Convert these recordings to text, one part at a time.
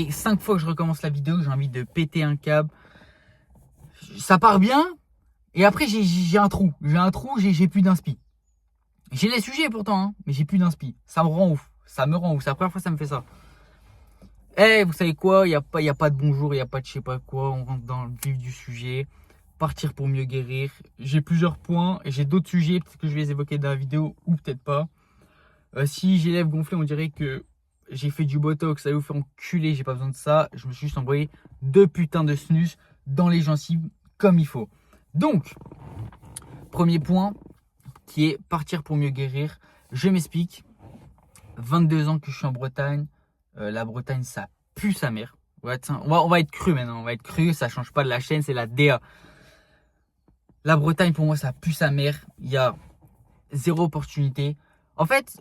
Et 5 fois que je recommence la vidéo, j'ai envie de péter un câble. Ça part bien, et après j'ai un trou. J'ai plus d'inspi. J'ai les sujets pourtant, hein, mais j'ai plus d'inspi. Ça me rend ouf. Ça me rend ouf. C'est la première fois que ça me fait ça. Vous savez quoi? Y a pas de bonjour, il n'y a pas de je sais pas quoi. On rentre dans le vif du sujet. Partir pour mieux guérir. J'ai plusieurs points et j'ai d'autres sujets. Peut-être que je vais les évoquer dans la vidéo ou peut-être pas. Si j'ai les lèvres gonflées, on dirait que j'ai fait du botox. Ça va vous faire enculer. J'ai pas besoin de ça. Je me suis juste envoyé 2 putains de snus dans les gencives comme il faut. Donc, premier point qui est partir pour mieux guérir. Je m'explique. 22 ans que je suis en Bretagne. La Bretagne, ça pue sa mère. Ouais, on va être cru maintenant. On va être cru. Ça change pas de la chaîne. C'est la DA. La Bretagne, pour moi, ça pue sa mère. Il y a zéro opportunité. En fait,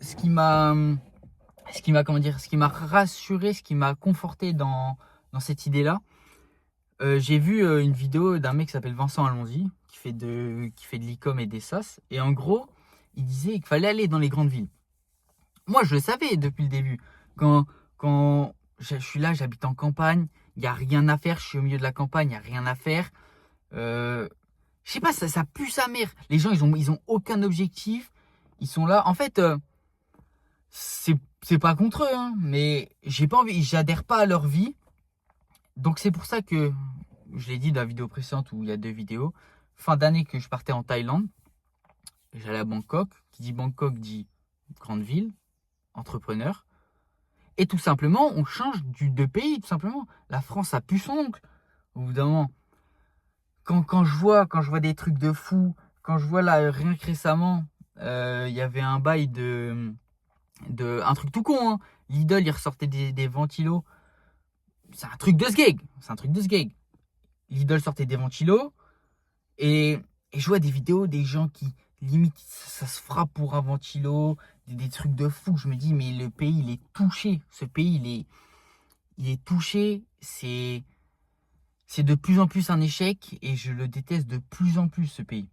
ce qui m'a rassuré, ce qui m'a conforté dans cette idée-là, j'ai vu une vidéo d'un mec qui s'appelle Vincent Allonzi, qui fait de l'e-com et des SaaS. Et en gros, il disait qu'il fallait aller dans les grandes villes. Moi, je le savais depuis le début. Quand je suis là, j'habite en campagne, il n'y a rien à faire. Je suis au milieu de la campagne, il n'y a rien à faire. Je sais pas, ça pue sa mère. Les gens, ils ont aucun objectif. Ils sont là. En fait, c'est pas contre eux, hein, mais j'ai pas envie, j'adhère pas à leur vie. Donc c'est pour ça que je l'ai dit dans la vidéo précédente où il y a 2 vidéos. Fin d'année que je partais en Thaïlande, j'allais à Bangkok. Qui dit Bangkok dit grande ville, entrepreneur. Et tout simplement, on change de pays, tout simplement. La France a pu son oncle. Au bout d'un moment, quand je vois des trucs de fou, quand je vois là, rien que récemment, il y avait un bail un truc tout con, hein. Lidl, il ressortait des ventilos. C'est un truc de sgeg. C'est un truc de sgeg. Lidl sortait des ventilos. Et je vois des vidéos des gens qui, limite, ça se frappe pour un ventilo. Des trucs de fou. Je me dis, mais le pays, il est touché. Ce pays, il est touché. C'est de plus en plus un échec. Et je le déteste de plus en plus, ce pays.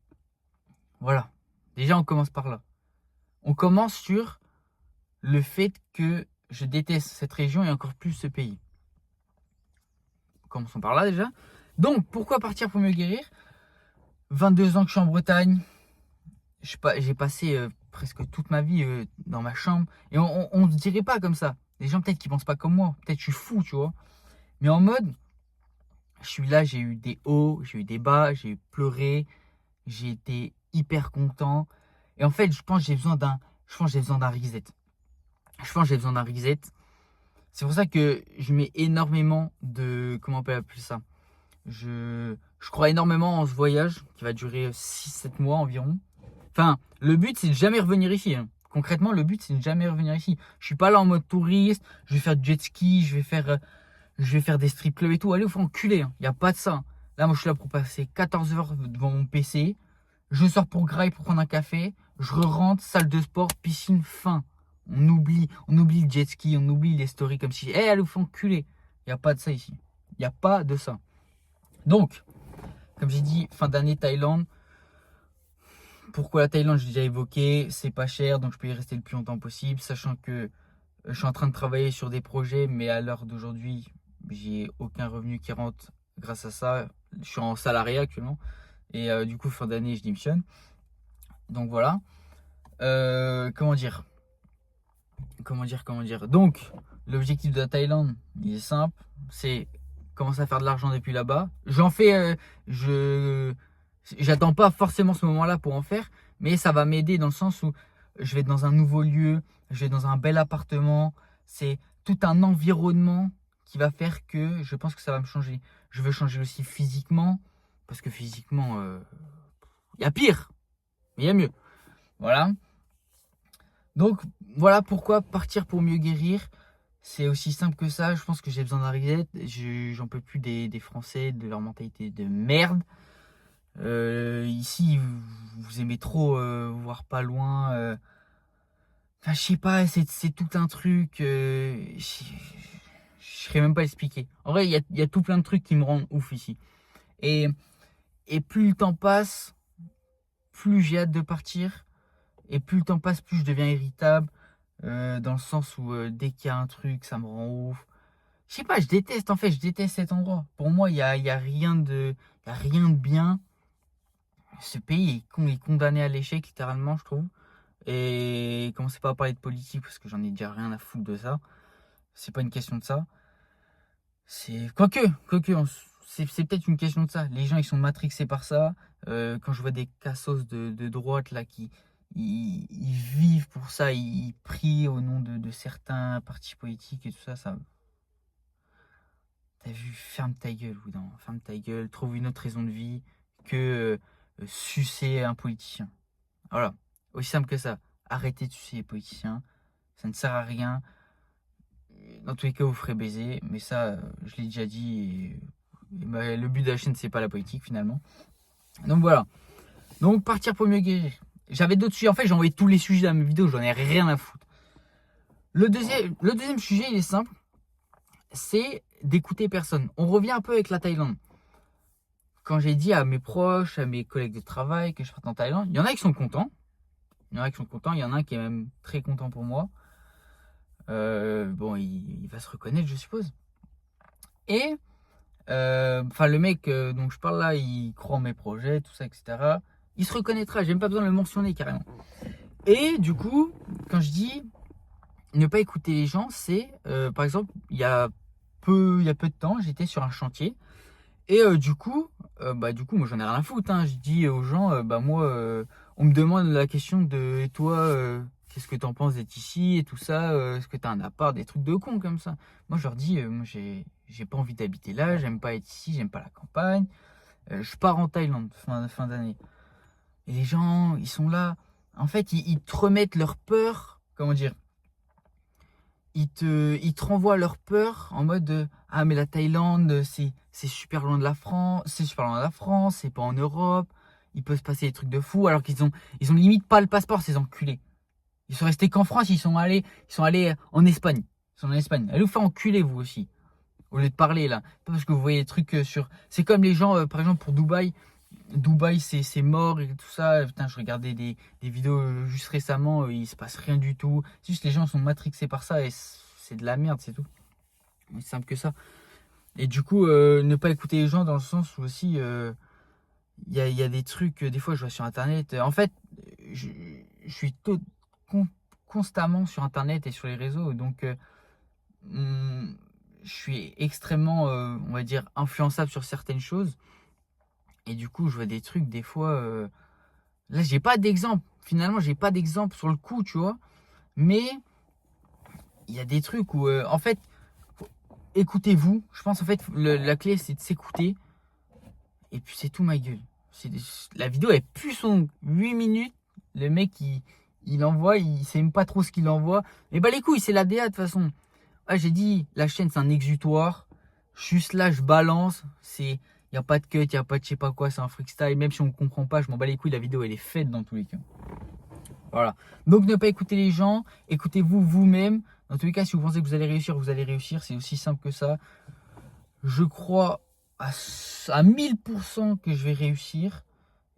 Voilà. Déjà, on commence par là. On commence sur le fait que je déteste cette région et encore plus ce pays. Commençons par là déjà. Donc, pourquoi partir pour mieux guérir? 22 ans que je suis en Bretagne. J'ai passé presque toute ma vie dans ma chambre. Et on ne se dirait pas comme ça. Les gens peut-être qui pensent pas comme moi. Peut-être que je suis fou, tu vois. Mais en mode, je suis là, j'ai eu des hauts, j'ai eu des bas, j'ai pleuré, j'ai été hyper content. Et en fait, je pense que j'ai besoin d'un reset. Je pense que j'ai besoin d'un reset. C'est pour ça que je mets énormément de... Comment on peut appeler ça? Je crois énormément en ce voyage qui va durer 6-7 mois environ. Enfin, le but, c'est de jamais revenir ici, hein. Concrètement, le but, c'est de jamais revenir ici. Je suis pas là en mode touriste, je vais faire du jet ski, je vais faire des strip clubs et tout. Allez, vous faire enculer, hein. Y a pas de ça. Là, moi, je suis là pour passer 14 heures devant mon PC. Je sors pour graille pour prendre un café. Je rentre, salle de sport, piscine, fin. On oublie le jet ski, on oublie les stories comme si, allez, vous faire enculer. Y a pas de ça ici. Y a pas de ça. Donc, comme j'ai dit, fin d'année Thaïlande. Pourquoi la Thaïlande, j'ai déjà évoqué, c'est pas cher, donc je peux y rester le plus longtemps possible, sachant que je suis en train de travailler sur des projets, mais à l'heure d'aujourd'hui, j'ai aucun revenu qui rentre grâce à ça. Je suis en salariat actuellement, et du coup, fin d'année, je démissionne. Donc voilà. Comment dire. Donc, l'objectif de la Thaïlande, il est simple, c'est commencer à faire de l'argent depuis là-bas. J'attends pas forcément ce moment-là pour en faire, mais ça va m'aider dans le sens où je vais être dans un nouveau lieu, je vais être dans un bel appartement. C'est tout un environnement qui va faire que je pense que ça va me changer. Je veux changer aussi physiquement, parce que physiquement, il y a pire, mais il y a mieux. Voilà. Donc voilà pourquoi partir pour mieux guérir. C'est aussi simple que ça. Je pense que j'ai besoin d'un reset. J'en peux plus des Français, de leur mentalité de merde. Ici, vous aimez trop voir pas loin. Enfin, je sais pas, c'est tout un truc. Je saurais même pas expliquer. En vrai, il y a tout plein de trucs qui me rendent ouf ici. Et, et plus le temps passe, plus j'ai hâte de partir. Et plus le temps passe, plus je deviens irritable. Dans le sens où dès qu'il y a un truc, ça me rend ouf. Je sais pas, je déteste cet endroit. Pour moi, y a rien y a rien de bien. Ce pays est condamné à l'échec, littéralement, je trouve. Et commencez pas à parler de politique parce que j'en ai déjà rien à foutre de ça. C'est pas une question de ça. C'est quoique, c'est peut-être une question de ça. Les gens ils sont matrixés par ça. Quand je vois des cassos de droite là qui ils vivent pour ça, ils prient au nom de certains partis politiques et tout ça, ça. T'as vu, ferme ta gueule, Boudan, ferme ta gueule, trouve une autre raison de vie que sucer un politicien. Voilà, aussi simple que ça. Arrêtez de sucer les politiciens, ça ne sert à rien. Dans tous les cas, vous ferez baiser, mais ça, je l'ai déjà dit. Le but de la chaîne, c'est pas la politique finalement. Donc voilà. Donc partir pour mieux guérir. J'avais d'autres sujets. En fait, j'ai envoyé tous les sujets dans mes vidéos, j'en ai rien à foutre. Le deuxième sujet, il est simple. C'est d'écouter personne. On revient un peu avec la Thaïlande. Quand j'ai dit à mes proches, à mes collègues de travail que je parte en Thaïlande, il y en a qui sont contents. Il y en a qui sont contents. Il y en a un qui est même très content pour moi. Bon, il va se reconnaître, je suppose. Et le mec dont je parle là, il croit en mes projets, tout ça, etc. Il se reconnaîtra. J'ai même pas besoin de le mentionner carrément. Et du coup, quand je dis ne pas écouter les gens, c'est par exemple, il y a peu de temps, j'étais sur un chantier et du coup, moi j'en ai rien à foutre. Hein. Je dis aux gens, on me demande la question de et toi, qu'est-ce que t'en penses d'être ici et tout ça, est-ce que t'as un appart, des trucs de con comme ça. Moi je leur dis, moi j'ai pas envie d'habiter là, j'aime pas être ici, j'aime pas la campagne. Je pars en Thaïlande fin d'année. Et les gens, ils sont là. En fait, ils te remettent leur peur, comment dire, ils te renvoient leur peur en mode ah mais la Thaïlande c'est super loin de la France, c'est pas en Europe, il peut se passer des trucs de fou alors ils ont limite pas le passeport ces enculés. Ils sont restés qu'en France, ils sont allés en Espagne. Ils sont en Espagne. Allez vous faire enculer vous aussi. Au lieu de parler là, pas parce que vous voyez des trucs sur c'est comme les gens par exemple pour Dubaï c'est mort et tout ça. Putain, je regardais des vidéos juste récemment, il se passe rien du tout. C'est juste les gens sont matrixés par ça et c'est de la merde, c'est tout. C'est simple que ça. Et du coup, ne pas écouter les gens dans le sens où aussi, y a des trucs, des fois je vois sur internet. En fait, je suis constamment sur internet et sur les réseaux. Donc, je suis extrêmement, on va dire, influençable sur certaines choses. Et du coup, je vois des trucs, des fois. Là, j'ai pas d'exemple. Finalement, j'ai pas d'exemple sur le coup, tu vois. Mais il y a des trucs où, en fait, écoutez-vous. Je pense, en fait, la clé, c'est de s'écouter. Et puis, c'est tout, ma gueule. La vidéo, elle pue son 8 minutes. Le mec, il envoie, il sait même pas trop ce qu'il envoie. Mais bah, les couilles, c'est la DA, de toute façon. Ouais, j'ai dit, la chaîne, c'est un exutoire. Juste là, je balance. Il n'y a pas de cut, il n'y a pas de je sais pas quoi, c'est un freestyle. Même si on ne comprend pas, je m'en bats les couilles, la vidéo, elle est faite dans tous les cas. Voilà. Donc, ne pas écouter les gens. Écoutez-vous vous-même. Dans tous les cas, si vous pensez que vous allez réussir, vous allez réussir. C'est aussi simple que ça. Je crois à 1000% que je vais réussir.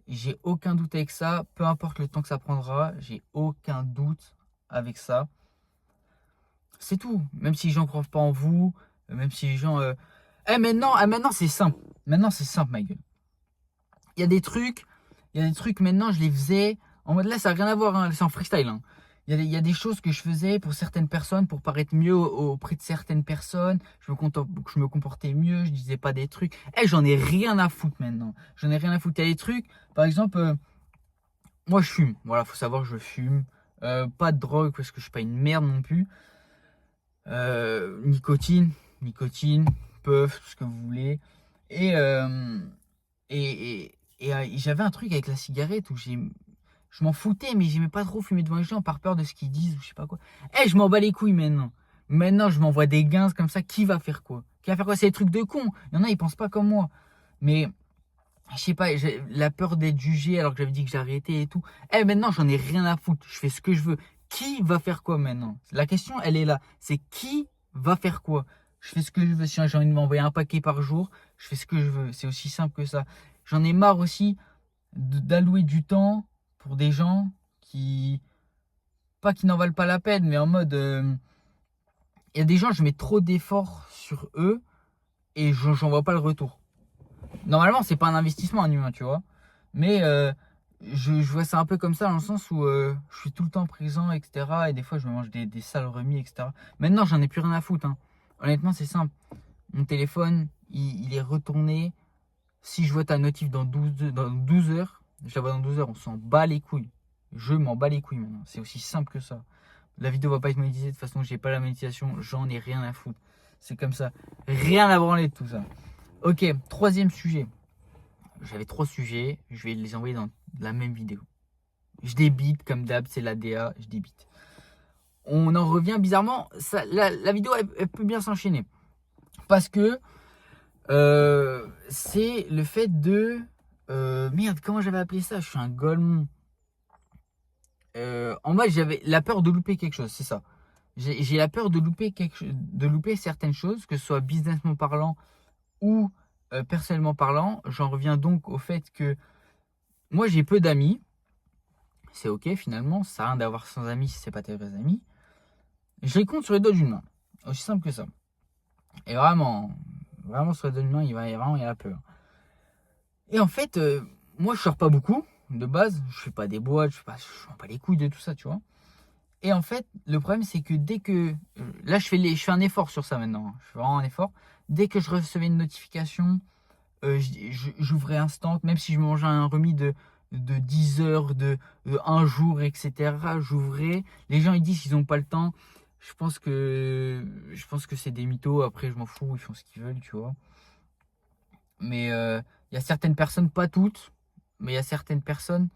J'ai aucun doute avec ça. Peu importe le temps que ça prendra, j'ai aucun doute avec ça. C'est tout. Même si les gens ne croient pas en vous, même si les gens... maintenant c'est simple. Maintenant c'est simple, ma gueule. Il y a des trucs maintenant je les faisais... En mode là ça n'a rien à voir, hein, c'est en freestyle. Hein. Il y a des choses que je faisais pour certaines personnes, pour paraître mieux auprès de certaines personnes. Je me comportais mieux, je disais pas des trucs. J'en ai rien à foutre maintenant. J'en ai rien à foutre. Il y a des trucs, par exemple, moi je fume. Voilà, faut savoir que je fume. Pas de drogue parce que je suis pas une merde non plus. Nicotine, puff, tout ce que vous voulez. Et j'avais un truc avec la cigarette où je m'en foutais, mais j'aimais pas trop fumer devant les gens par peur de ce qu'ils disent ou je sais pas quoi. Je m'en bats les couilles maintenant. Maintenant, je m'envoie des gains comme ça. Qui va faire quoi? C'est des trucs de con. Il y en a, ils pensent pas comme moi. Mais, je sais pas, j'ai la peur d'être jugé alors que j'avais dit que j'arrêtais et tout. Maintenant, j'en ai rien à foutre. Je fais ce que je veux. Qui va faire quoi maintenant? La question, elle est là. C'est qui va faire quoi? Je fais ce que je veux. Si j'ai envie de m'envoyer un paquet par jour, je fais ce que je veux. C'est aussi simple que ça. J'en ai marre aussi d'allouer du temps pour des gens qui... Pas qui n'en valent pas la peine, mais en mode... il y a des gens, je mets trop d'efforts sur eux et j'en vois pas le retour. Normalement, c'est pas un investissement, un humain, tu vois. Mais je vois ça un peu comme ça, dans le sens où je suis tout le temps présent, etc. Et des fois, je me mange des sales remis, etc. Maintenant, j'en ai plus rien à foutre, hein. Honnêtement, c'est simple. Mon téléphone, il est retourné. Si je vois ta notif dans 12 heures, je la vois dans 12 heures, on s'en bat les couilles. Je m'en bats les couilles maintenant. C'est aussi simple que ça. La vidéo va pas être monétisée, de toute façon, j'ai pas la monétisation, j'en ai rien à foutre. C'est comme ça. Rien à branler de tout ça. Ok, troisième sujet. J'avais 3 sujets, je vais les envoyer dans la même vidéo. Je débite, comme d'hab, c'est l'ADA, je débite. On en revient bizarrement, ça, la vidéo, elle peut bien s'enchaîner. Parce que c'est le fait de... merde, comment j'avais appelé ça? Je suis un golemon. En mode, j'avais la peur de louper quelque chose, c'est ça. J'ai la peur de louper certaines choses, que ce soit businessment parlant ou personnellement parlant. J'en reviens donc au fait que moi, j'ai peu d'amis. C'est ok finalement, ça sert à rien d'avoir 100 amis si c'est pas tes vrais amis. Je les compte sur les doigts d'une main. Aussi simple que ça. Et vraiment, vraiment sur les doigts d'une main, il y a peu. Et en fait, moi je sors pas beaucoup de base, je fais pas des boîtes, je fais pas les couilles de tout ça, tu vois. Et en fait, le problème c'est que dès que là je fais un effort sur ça maintenant, hein. Je fais vraiment un effort. Dès que je recevais une notification, j'ouvrais instant, même si je mangeais un remis de 10 heures, de 1 jour, etc. J'ouvrais. Les gens ils disent qu'ils n'ont pas le temps. Je pense que c'est des mythos. Après, je m'en fous, ils font ce qu'ils veulent, tu vois. Mais il y a certaines personnes, pas toutes, mais il y a certaines personnes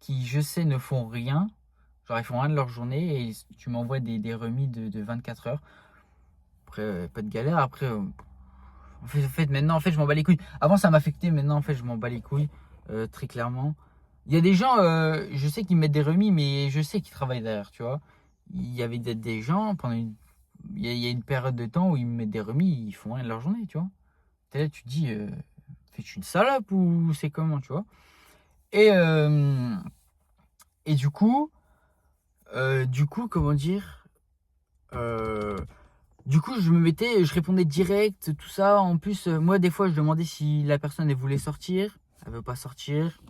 qui, je sais, ne font rien. Genre, ils font rien de leur journée et tu m'envoies des remis de 24 heures. Après, pas de galère. Après, maintenant, en fait, je m'en bats les couilles. Avant, ça m'affectait. Maintenant, en fait, je m'en bats les couilles. Très clairement. Il y a des gens, je sais qu'ils mettent des remis, mais je sais qu'ils travaillent derrière, tu vois. Il y avait des gens, il y a une période de temps où ils me mettent des remis, ils font rien de leur journée, tu vois. T'es là, tu te dis, fais-tu une salope ou c'est comment, tu vois. Et, euh, et comment dire, euh, du coup, je répondais direct, tout ça. En plus, moi, des fois, je demandais si la personne, elle voulait sortir. Elle veut pas sortir.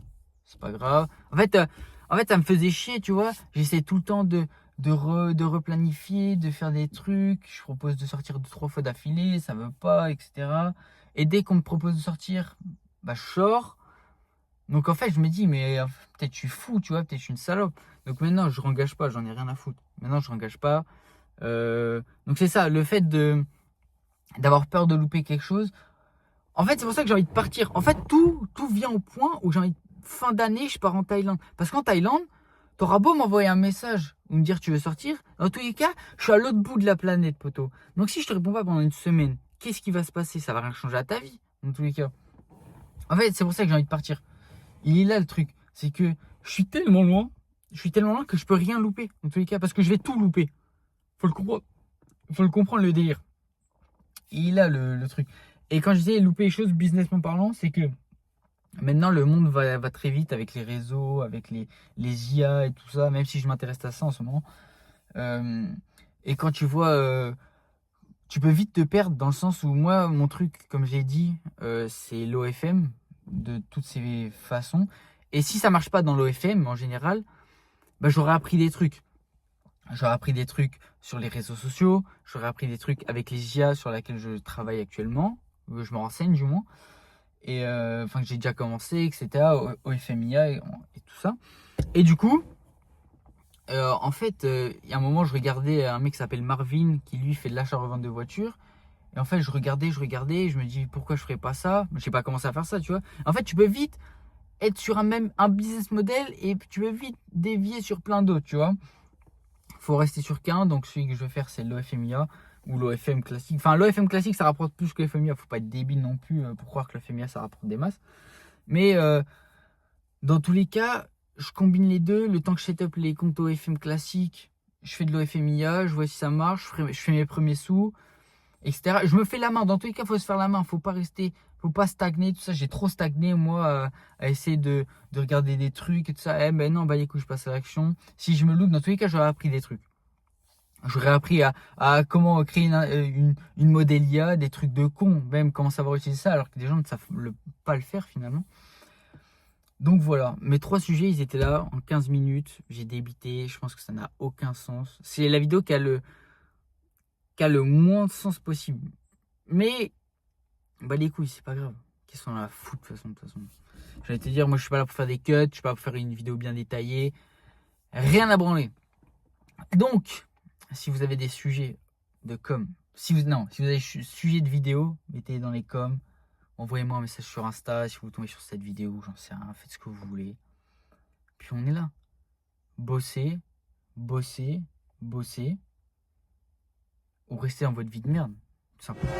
C'est pas grave. En fait, ça me faisait chier, tu vois. J'essaie tout le temps de replanifier, de faire des trucs. Je propose de sortir 2, 3 fois d'affilée, ça veut pas, etc. Et dès qu'on me propose de sortir, bah, je sors. Donc, en fait, je me dis, mais peut-être je suis fou, tu vois, peut-être je suis une salope. Donc, maintenant, je n'engage pas, j'en ai rien à foutre. Maintenant, je n'engage pas. Donc, c'est ça, le fait d'avoir peur de louper quelque chose. En fait, c'est pour ça que j'ai envie de partir. En fait, tout vient au point où j'ai envie fin d'année, je pars en Thaïlande. Parce qu'en Thaïlande, t'auras beau m'envoyer un message ou me dire tu veux sortir, dans tous les cas, je suis à l'autre bout de la planète, poteau. Donc si je te réponds pas pendant une semaine, qu'est-ce qui va se passer? Ça va rien changer à ta vie, dans tous les cas. En fait, c'est pour ça que j'ai envie de partir. Il est là le truc, c'est que je suis tellement loin que je peux rien louper, dans tous les cas, parce que je vais tout louper. Faut le comprendre, le délire. Il est là le truc. Et quand je disais louper les choses businessment parlant, c'est que maintenant, le monde va très vite avec les réseaux, avec les IA et tout ça, même si je m'intéresse à ça en ce moment. Euh, et quand tu vois, tu peux vite te perdre dans le sens où moi, mon truc, comme j'ai dit, c'est l'OFM de toutes ces façons. Et si ça marche pas dans l'OFM en général, bah, j'aurais appris des trucs. J'aurais appris des trucs sur les réseaux sociaux, j'aurais appris des trucs avec les IA sur lesquels je travaille actuellement, je me renseigne du moins et que j'ai déjà commencé, etc. au FMIA et tout ça. Et du coup, en fait, il y a un moment, je regardais un mec qui s'appelle Marvin qui lui fait de l'achat-revente de voitures. Et en fait, je regardais, et je me dis pourquoi je ferais pas ça. Je sais pas commencé à faire ça, tu vois. En fait, tu peux vite être sur un business model et tu peux vite dévier sur plein d'autres, tu vois. Faut rester sur qu'un, donc celui que je vais faire, c'est l'OFMIA ou l'OFM classique. Enfin, l'OFM classique, ça rapporte plus que l'OFMIA. Faut pas être débile non plus pour croire que l'OFMIA, ça rapporte des masses. Mais dans tous les cas, je combine les deux. Le temps que je set up les comptes OFM classiques, je fais de l'OFMIA, je vois si ça marche, je fais mes premiers sous, etc. Je me fais la main. Dans tous les cas, il faut se faire la main. Faut pas stagner, tout ça. J'ai trop stagné, moi, à essayer de regarder des trucs et tout ça. Ben non, bah les couilles, je passe à l'action. Si je me loupe, dans tous les cas, j'aurais appris des trucs. J'aurais appris à comment créer une modèle IA, des trucs de con, même comment savoir utiliser ça, alors que des gens ne savent pas le faire finalement. Donc voilà, mes 3 sujets, ils étaient là en 15 minutes. J'ai débité, je pense que ça n'a aucun sens. C'est la vidéo qui a le moins de sens possible. Mais, bah les couilles, c'est pas grave. Qu'est-ce qu'on a à foutre de toute façon. J'allais te dire, moi je suis pas là pour faire des cuts, je suis pas là pour faire une vidéo bien détaillée. Rien à branler. Donc, si vous avez des sujets de com, si vous avez des sujets de vidéo, mettez dans les coms. Envoyez-moi un message sur Insta si vous tombez sur cette vidéo, j'en sais rien, faites ce que vous voulez. Puis on est là. Bossez, bossez, bossez. Ou restez dans votre vie de merde. Tout simplement.